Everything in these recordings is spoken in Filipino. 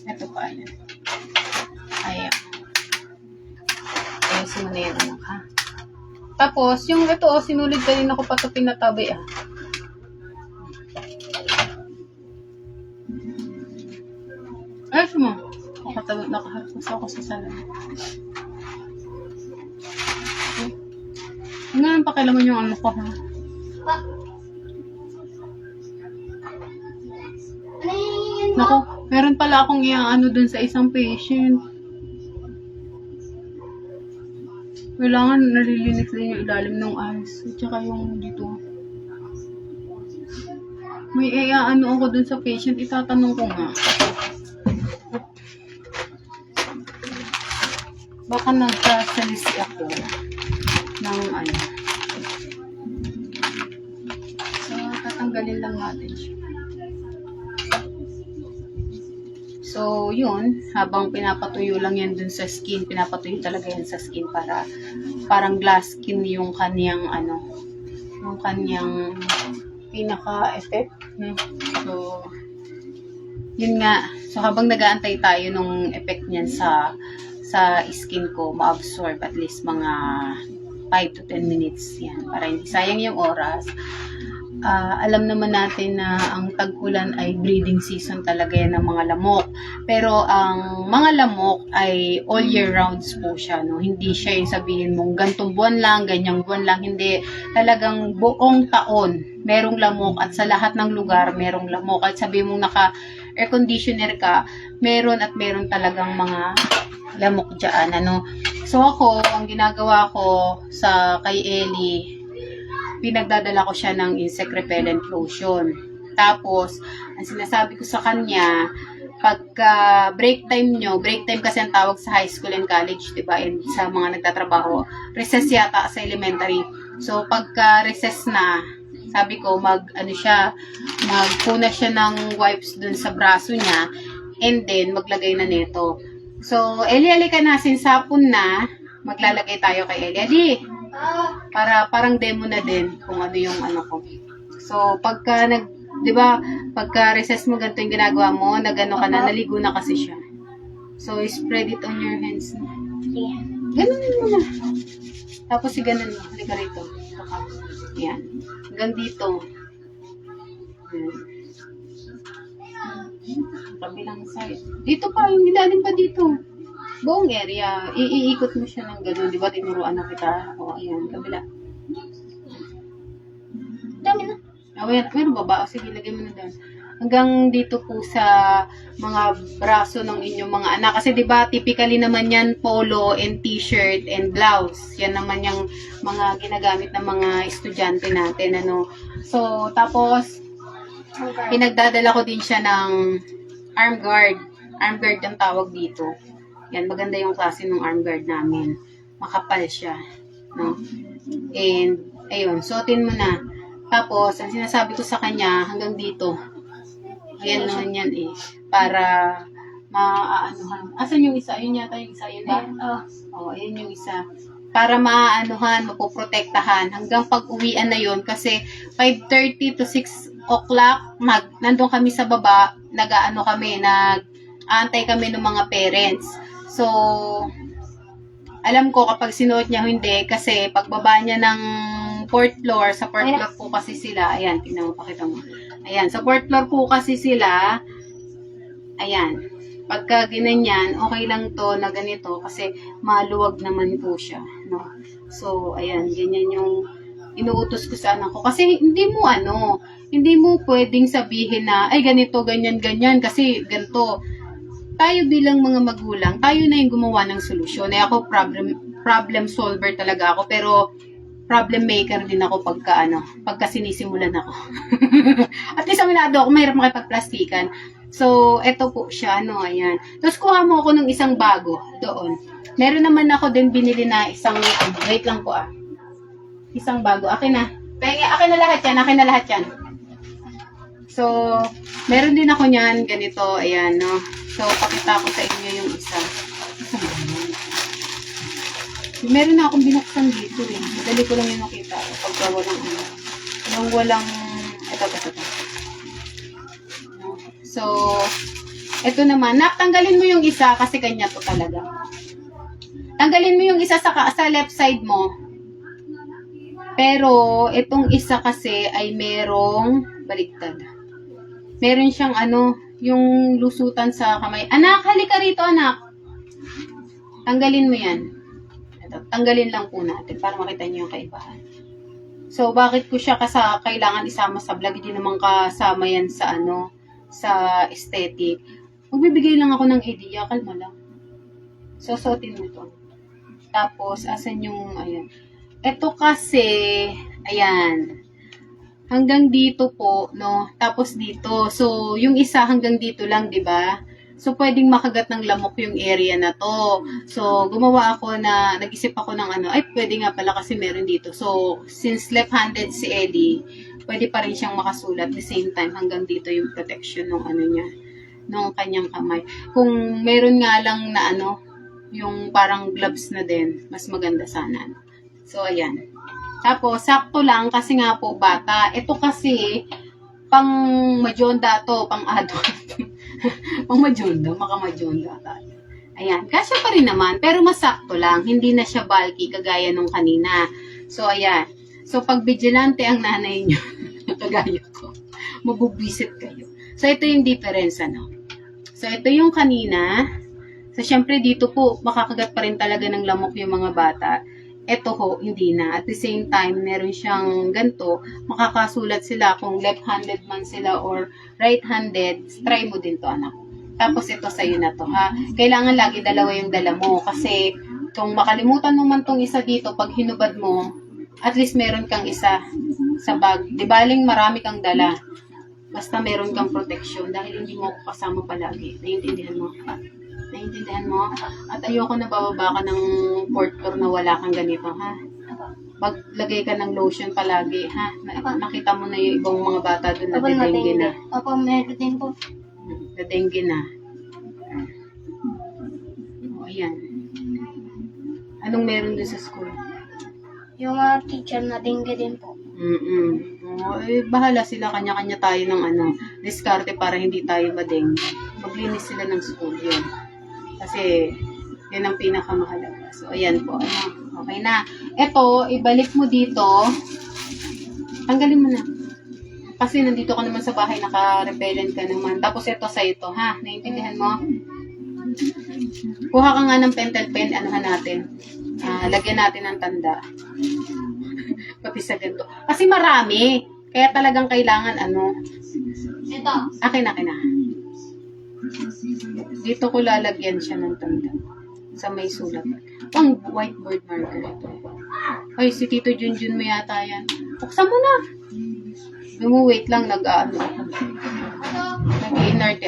Ito pa, ayan. Ayan. Ayan, simula yan, anak, ha? Tapos, yung ito, sinulid kanina ko pa ito pinatabi, ah. Ay, mo. Nakaharap ako sa salan. Ano nang pakilaman yung ano ko, ha? Naku, meron pala akong iaano dun sa isang patient. Kailangan nalilinis din yung ilalim ng eyes. At saka yung dito. May iaano ako dun sa patient. Itatanong ko nga. Baka nagsasalisi ako ng ano. So, tatanggalin lang natin siya. So, yun, habang pinapatuyo lang yan dun sa skin, pinapatuyo talaga yan sa skin para parang glass skin yung kanyang ano, yung kanyang pinaka-effect. So, yun nga. So, habang nag-aantay tayo nung effect niyan sa skin ko, ma-absorb at least mga 5 to 10 minutes yan para hindi sayang yung oras. Alam naman natin na ang tag-ulan ay breeding season talaga yan ng mga lamok. Pero ang mga lamok ay all year rounds po siya. No? Hindi siya yung sabihin mong gantong buwan lang, ganyang buwan lang. Hindi. Talagang buong taon merong lamok at sa lahat ng lugar merong lamok. At sabihin mong naka-air conditioner ka, meron at meron talagang mga lamok dyan. Ano? So ako, ang ginagawa ko sa kay Ellie, pinagdadala ko siya ng insect repellent lotion. Tapos, ang sinasabi ko sa kanya, pagka break time nyo, break time kasi ang tawag sa high school and college, diba? And sa mga nagtatrabaho, recess yata sa elementary. So, pagka recess na, sabi ko, magpuna siya ng wipes dun sa braso niya, and then, maglagay na nito. So, Eli, ka na, sinsapon na, maglalagay tayo kay Eli. Para parang demo na din kung ano yung ano ko. So, pagka pagka recess mo ganito yung ginagawa mo, nagano ka na, naligo na kasi siya. So, spread it on your hands. Yeah. Ganun mo na. Tapos, ganun mo. Halika rito. Yan. Hanggang dito. Yan. Kabilang side. Dito pa, yung ilalim pa dito. Buong area, iikot mo siya ng gano'n, di ba? Tinuruan na kita. O, ayan, kabila. Dami na. Ayan, meron ba? O, sige, lagay mo na doon. Hanggang dito po sa mga braso ng inyong mga anak. Kasi di ba typically naman yan, polo and t-shirt and blouse. Yan naman yung mga ginagamit ng mga estudyante natin. Ano? So, tapos, pinagdadala ko din siya ng arm guard. Arm guard ang tawag dito. Yan, maganda yung klase ng arm guard namin. Makapal siya. No? And, ayun, suotin mo na. Tapos, ang sinasabi ko sa kanya, hanggang dito. Ayan naman yan eh. Para, maaanuhan. Asan yung isa? Ayun yata yung isa. Ayun ba? Oo, ayun yung isa. Para maaanuhan, mapoprotektahan. Hanggang pag-uwian na yun. Kasi, 5:30 to 6 o'clock, nandun kami sa baba, nag-aantay kami ng mga parents. So, alam ko kapag sinuot niya hindi, kasi pagbaba niya ng 4th floor, sa 4th floor po kasi sila, ayan, tingnan mo, pakita mo. Ayan, sa 4th floor po kasi sila, ayan, pagka ginanyan, okay lang to na ganito, kasi maluwag naman po siya, no? So, ayan, ganyan yung inuutos ko sa anak ko. Kasi hindi mo pwedeng sabihin na, ay ganito, ganyan, ganyan, kasi ganito. Tayo bilang mga magulang, tayo na yung gumawa ng solusyon. Ako problem solver talaga ako, pero problem maker din ako pagka sinisimulan ako. At least aminado ako, mahirap makipagplastikan. So, eto po siya, ayan. Tapos kuha mo ako ng isang bago doon. Meron naman ako din binili na isang, wait lang po isang bago. Akin na lahat yan. So, meron din ako niyan, ganito, ayan, no. So, pakita ko sa inyo yung isa. Meron na akong binuksan dito eh. Madali ko lang yung nakita. Pagka walang, ito. So, Ito naman, tanggalin mo yung isa kasi kanya to talaga. Tanggalin mo yung isa sa left side mo. Pero, itong isa kasi ay merong baliktad. Meron siyang yung lusutan sa kamay. Anak, halika rito anak. Tanggalin mo yan. Ito, tanggalin lang po natin para makita niyo yung kaibahan. So, bakit ko siya kailangan isama sa vlog? Hindi naman kasama yan sa sa aesthetic. Magbibigay lang ako ng idea, kalma lang. So, suotin mo to. Tapos, asan yung, ayan. Ito kasi, ayan. Hanggang dito po, no? Tapos dito. So, yung isa hanggang dito lang, di ba? So, pwedeng makagat ng lamok yung area na to. So, gumawa ako nag-isip ako ng ay, pwede nga pala kasi meron dito. So, since left-handed si Eddie, pwede pa rin siyang makasulat. At the same time, hanggang dito yung protection ng niya, ng kanyang kamay. Kung meron nga lang na yung parang gloves na din, mas maganda sana. So, ayan. Tapos, sakto lang kasi nga po bata. Ito kasi, pang majonda to, pang adult. Pang majonda, makamajonda tayo. Ayan, kasya pa rin naman, pero masakto lang. Hindi na siya bulky, kagaya nung kanina. So, ayan. So, pag vigilante ang nanay nyo, kagaya ko, mabubisit kayo. So, ito yung difference, So, ito yung kanina. So, syempre dito po, makakagat pa rin talaga ng lamok yung mga bata. Ito ho, hindi na. At the same time, meron siyang ganito, makakasulat sila kung left-handed man sila or right-handed. Try mo din to, anak. Tapos ito sa'yo na to, ha? Kailangan lagi dalawa yung dala mo. Kasi kung makalimutan mo man tong isa dito, pag hinubad mo, at least meron kang isa sa bag. Di baling marami kang dala. Basta meron kang protection dahil hindi mo ako kasama palagi. Naiintindihan mo? Naiintindihan mo? At ayoko na bababa ka ng fourth floor na wala kang ganito, ha? Maglagay ka ng lotion palagi, ha? Nakita mo na yung ibang mga bata doon na dengue na. Opo, meron din po. Na dengue na. O, ayan. Anong meron doon sa school? Yung teacher na dengue din po. Bahala sila, kanya-kanya tayo ng diskarte para hindi tayo madengue. Maglinis sila ng school, yun. Kasi, yun ang pinakamahalaga. So, ayan po. Okay na. Ito, ibalik mo dito. Tanggalin mo na. Kasi nandito ka naman sa bahay, naka-repellent ka naman. Tapos ito sa ito, ha? Naiintindihan mo? Kuha ka nga ng pentel pen, natin. Lagyan natin ng tanda. Pati sa ganito. Kasi marami. Kaya talagang kailangan Ito. Akin na. Dito ko lalagyan siya ng tanda. Sa may sulat. Pang whiteboard marker ito. Ay, si Tito Junjun mo yata yan. Buksan mo na. Wait lang, nag-inarte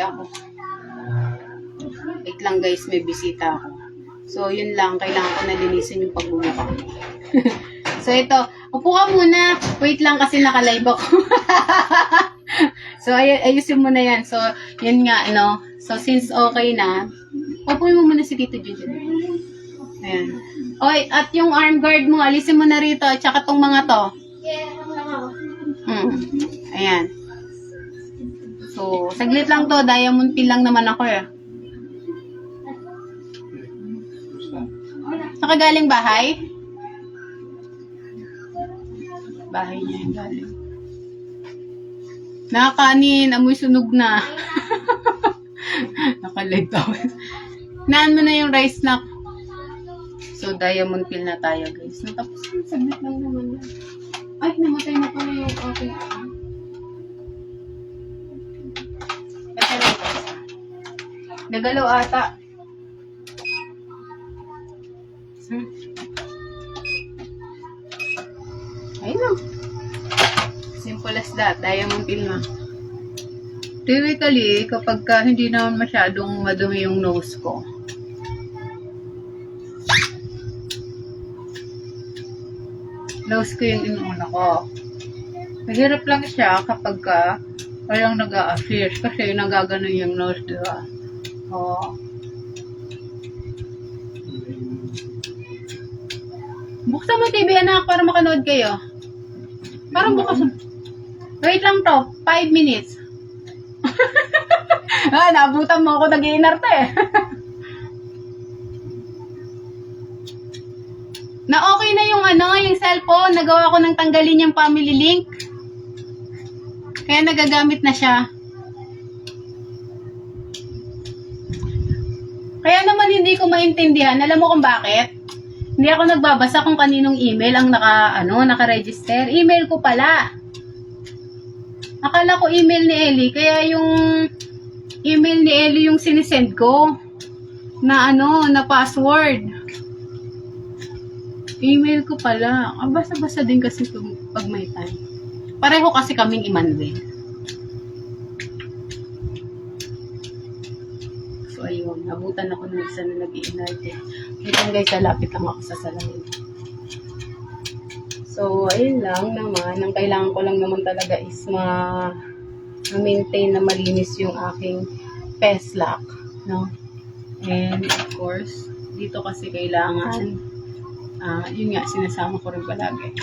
ako. Wait lang guys, may bisita ako. So, yun lang. Kailangan ko na linisin yung pagmumukha. So, ito. Upo ka muna. Wait lang kasi naka-live ako. So, ayusin mo na yan. So, yun nga, So, since okay na, upuin mo muna si Tito Junjun. Ayan. Oy, at yung arm guard mo, alisin mo na rito. Tsaka tong mga to. Ayan. So, saglit lang to. Diamond pin lang naman ako eh. Nakagaling bahay? Bahay niya yung galing. Nakakanin, amoy sunog na. Nakalive ako. Naan mo na yung rice na. So, diamond peel na tayo, guys. Natapos yung saglit lang naman yan. Ay, namatay na pala yung okay. Ito na guys. Nagalaw ata. Ayun lang. Simple as that. Diamond peel na. Typically, kapag hindi naman masyadong madumi yung nose ko, nose ko yung inuuna ko. Mahirap lang siya kapag walang nag-a-assist kasi nagaganon yung nose, diba? Oo. Buksan mo TV, anak, para makanood kayo. Parang bukas. Wait lang to. 5 minutes. Naabutan mo ako nag-iinarte eh. Na okay na yung yung cellphone. Nagawa ko ng tanggalin yung family link. Kaya nagagamit na siya. Kaya naman hindi ko maintindihan. Alam mo kung bakit? Hindi ako nagbabasa kung kaninong email ang naka-register. Email ko pala. Akala ko email ni Ellie. Kaya yung email ni Ellie yung sinisend ko. Na na password. Email ko pala. Basa-basa din kasi pag may time. Pareho kasi kaming Emmanuel. So, ayun. Nabutan ako ng isa na nag-i-inarte. Ngayon guys, lalapit lang ako sa salamin. So, ayun lang naman. Ang kailangan ko lang naman talaga is ma-maintain na malinis yung aking face lock. No? And, of course, dito kasi kailangan yun nga, sinasama ko rin palagi.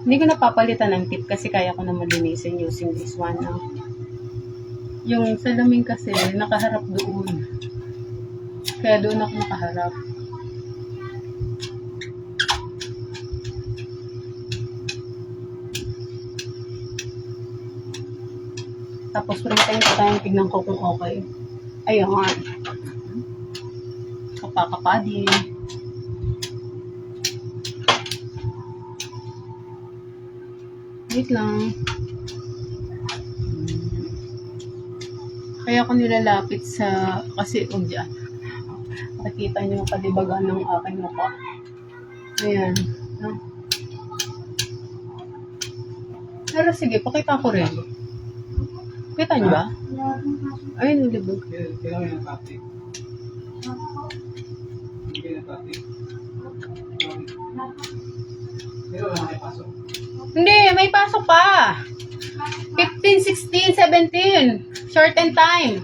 Hindi ko napapalitan ng tip kasi kaya ko naman linisin using this one. No? Yung salamin kasi, nakaharap doon. Kaya doon ako nakaharap. Tapos, printayin ko tayo, tignan ko kung okay. Ayun. Kapa din. Wait lang. Kaya ako nilalapit sa, kasi dyan. Makikita niyo yung kadibagan ng aking mukha. Ayan. No? Pero sige, pakita ko rin. Kita niyo ba? Ayun, nilibog. Kailangan yung topic. Hindi, may pasok pa. 15, 16, 17. Shorten time.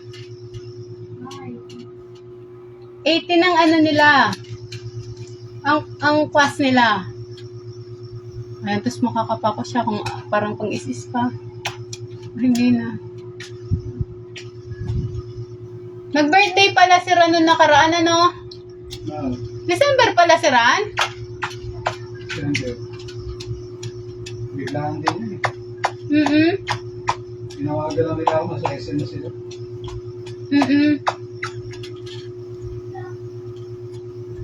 18 ang nila. Ang class nila. Ayan, tapos makakapa ko siya kung parang pang isis pa. Hindi na. Nag-birthday pala si Ran noong nakaraan, December pala si Ran? December. Biglaan din yun Mm-mm. Tinawagan lang nila ako, nasa SM na sila. Mm-mm.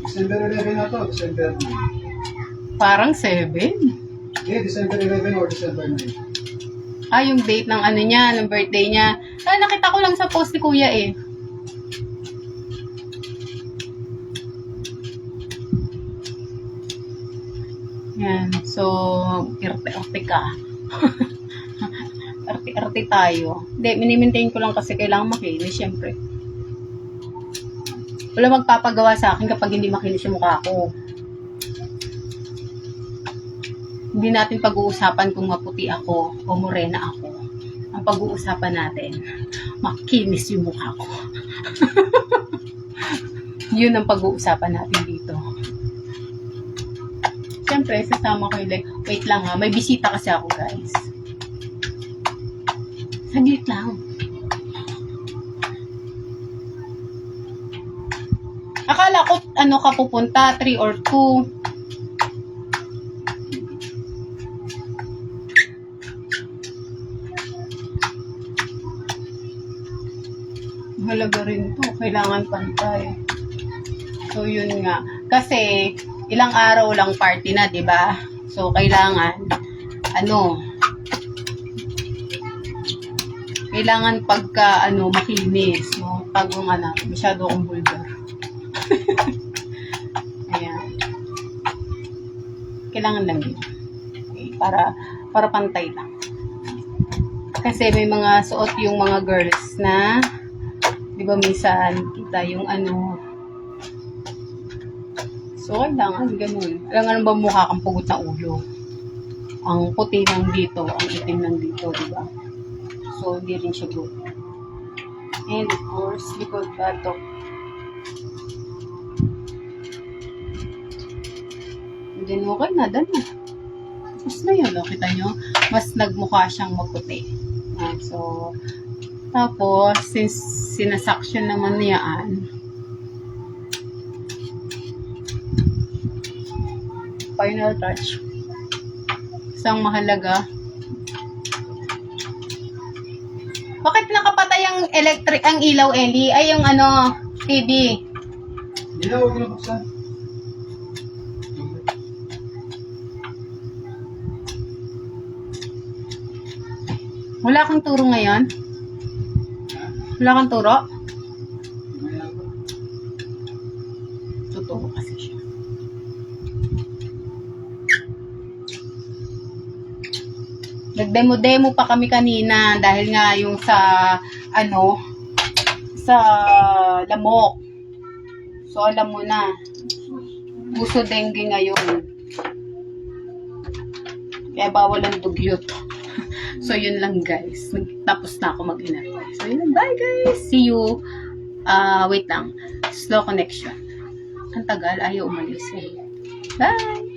December 11 na to, December 9. Parang 7. December 11 or December 9. Yung date ng niya, ng birthday niya. Nakita ko lang sa post ni Kuya eh. Yan. So, arte-arte ka. Arte-arte tayo. Hindi, minimaintain ko lang kasi kailangan makinis, syempre. Wala magpapagawa sa akin kapag hindi makinis yung mukha ko. Hindi natin pag-uusapan kung maputi ako o morena ako. Ang pag-uusapan natin, makinis yung mukha ko. Yun ang pag-uusapan natin dito. Siyempre, sasama ko yung wait lang may bisita kasi ako guys. Saglit lang. Akala ko ka pupunta, 3 or 2. Halaga rin to. Kailangan pantay. So, yun nga. Kasi, ilang araw lang party na, di ba? So, kailangan, kailangan pagka, makinis, no? Pag masyado akong vulgar. Ayan. Kailangan lang yun. Okay, para pantay lang. Kasi may mga suot yung mga girls na, di ba minsan, kita yung so, kailangan ganun. Alam ba mukha kang pugot na ulo? Ang puti ng dito, ang itim ng dito, di ba? So, hindi rin siya good. And, of course, likod batok. And then, okay na, done na. Tapos na yun, kita nyo? Mas nagmukha siyang maputi. So, tapos, since sinasuction naman niyaan, final touch. Isang mahalaga. Bakit nakapatay ang ang ilaw, Ellie? Ay, yung TV. Hindi na, huwag na buksan. Wala kang turo ngayon? Wala kang turo? Mamaya pa. Tuturo kasi siya. Nagdemo-demo pa kami kanina dahil nga yung sa sa lamok. So alam mo na, uso dengue ngayon. Kaya bawal ang dugyot. So yun lang guys. Tapos na ako mag-inatay. So yun lang. Bye guys. See you. Wait lang. Slow connection. Ang tagal. Ayaw umalis eh. Bye.